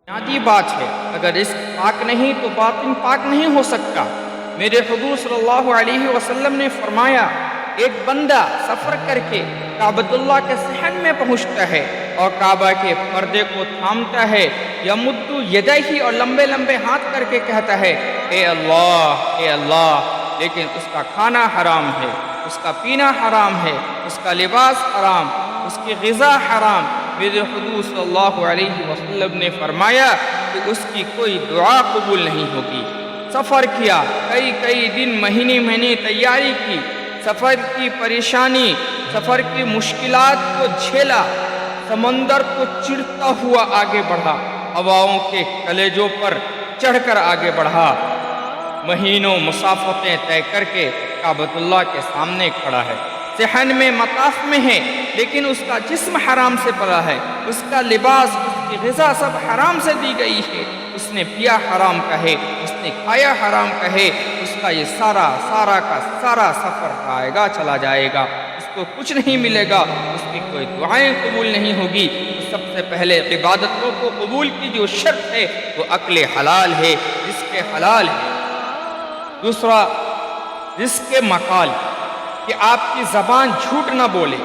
بنیادی بات ہے، اگر رزق پاک نہیں تو باطن پاک نہیں ہو سکتا۔ میرے حضور صلی اللہ علیہ وسلم نے فرمایا، ایک بندہ سفر کر کے کعبۃ اللہ کے صحن میں پہنچتا ہے اور کعبہ کے پردے کو تھامتا ہے، یمد یدیہ، اور لمبے لمبے ہاتھ کر کے کہتا ہے، اے اللہ، لیکن اس کا کھانا حرام ہے، اس کا پینا حرام ہے، اس کا لباس حرام، اس کی غذا حرام۔ میرے حضور صلی اللہ علیہ وسلم نے فرمایا کہ اس کی کوئی دعا قبول نہیں ہوگی۔ سفر کیا، کئی دن مہینے تیاری کی، سفر کی پریشانی، سفر کی مشکلات کو جھیلا، سمندر کو چرتا ہوا آگے بڑھا، ہواؤں کے کلیجوں پر چڑھ کر آگے بڑھا، مہینوں مسافتیں طے کر کے کعبۃ اللہ کے سامنے کھڑا ہے۔ صحن میں مطاف میں ہے، لیکن اس کا جسم حرام سے پلا ہے، اس کا لباس، اس کی غذا سب حرام سے دی گئی ہے، اس نے پیا حرام کا ہے، اس نے کھایا حرام کا ہے، اس کا یہ سارا کا سارا سفر آئے گا چلا جائے گا، اس کو کچھ نہیں ملے گا، اس کی کوئی دعائیں قبول نہیں ہوگی۔ سب سے پہلے عبادتوں کو قبول کی جو شرط ہے وہ عقل حلال ہے، رزق حلال ہے۔ دوسرا، رزق مقال، کہ آپ کی زبان جھوٹ نہ بولے۔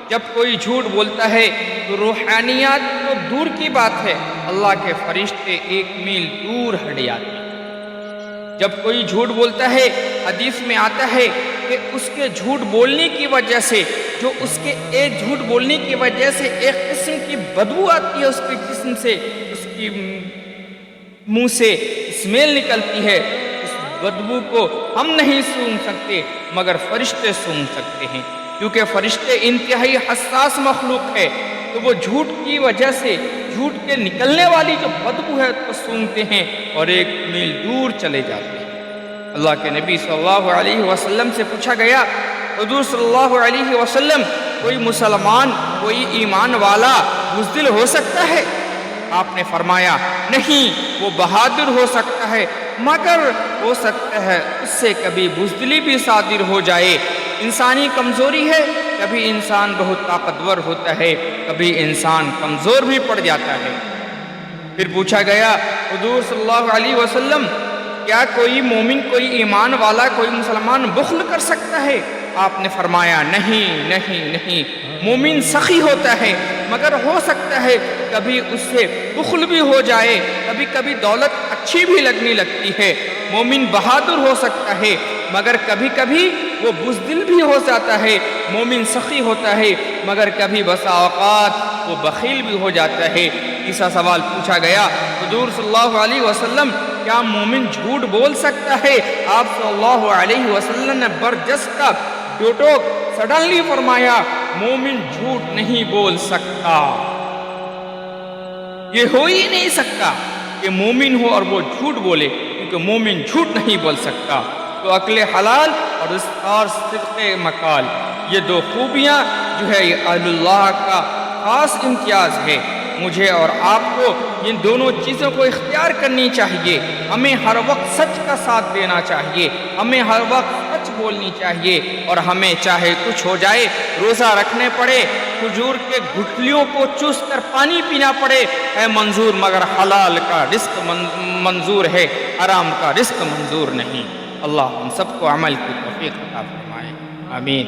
جب کوئی جھوٹ بولتا ہے تو روحانیات تو دور کی بات ہے، اللہ کے فرشتے 1 میل دور ہٹ جاتے ہیں۔ جب کوئی جھوٹ بولتا ہے، حدیث میں آتا ہے کہ اس کے جھوٹ بولنے کی وجہ سے، جو اس کے ایک جھوٹ بولنے کی وجہ سے ایک قسم کی بدبو آتی ہے، اس کے جسم سے، اس کی منہ سے اسمیل نکلتی ہے، بدبو کو ہم نہیں سونگھ سکتے مگر فرشتے سونگھ سکتے ہیں، کیونکہ فرشتے انتہائی حساس مخلوق ہے، تو وہ جھوٹ کی وجہ سے، جھوٹ کے نکلنے والی جو بدبو ہے تو سونگھتے ہیں اور 1 میل دور چلے جاتے ہیں۔ اللہ کے نبی صلی اللہ علیہ وسلم سے پوچھا گیا، حضور صلی اللہ علیہ وسلم، کوئی مسلمان، کوئی ایمان والا بزدل ہو سکتا ہے؟ آپ نے فرمایا، نہیں، وہ بہادر ہو سکتا ہے، مگر ہو سکتا ہے اس سے کبھی بزدلی بھی صادر ہو جائے۔ انسانی کمزوری ہے، کبھی انسان بہت طاقتور ہوتا ہے، کبھی انسان کمزور بھی پڑ جاتا ہے۔ پھر پوچھا گیا، حضور صلی اللہ علیہ وسلم، کیا کوئی مومن، کوئی ایمان والا، کوئی مسلمان بخل کر سکتا ہے؟ آپ نے فرمایا، نہیں، مومن سخی ہوتا ہے، مگر ہو سکتا ہے کبھی اس سے بخل بھی ہو جائے، کبھی دولت اچھی بھی لگنے لگتی ہے۔ مومن بہادر ہو سکتا ہے، مگر کبھی وہ بزدل بھی ہو جاتا ہے۔ مومن سخی ہوتا ہے، مگر کبھی بسا اوقات وہ بخیل بھی ہو جاتا ہے۔ تیسرا سوال پوچھا گیا، حضور صلی اللہ علیہ وسلم، کیا مومن جھوٹ بول سکتا ہے؟ آپ صلی اللہ علیہ وسلم نے برجستہ سڈنلی فرمایا، مومن جھوٹ نہیں بول سکتا۔ یہ ہو ہی نہیں سکتا کہ مومن ہو اور وہ جھوٹ بولے، کیونکہ مومن جھوٹ نہیں بول سکتا۔ تو عقل حلال اور صدق مقال، یہ 2 خوبیاں جو ہے یہ اہل اللہ کا خاص امتیاز ہے۔ مجھے اور آپ کو ان دونوں چیزوں کو اختیار کرنی چاہیے۔ ہمیں ہر وقت سچ کا ساتھ دینا چاہیے، ہمیں ہر وقت سچ بولنی چاہیے، اور ہمیں چاہے کچھ ہو جائے، روزہ رکھنے پڑے، کھجور کے گٹھلیوں کو چوس کر پانی پینا پڑے، ہے منظور، مگر حلال کا رزق منظور ہے، حرام کا رزق منظور نہیں۔ اللہ ہم سب کو عمل کی توفیق عطا فرمائے، آمین۔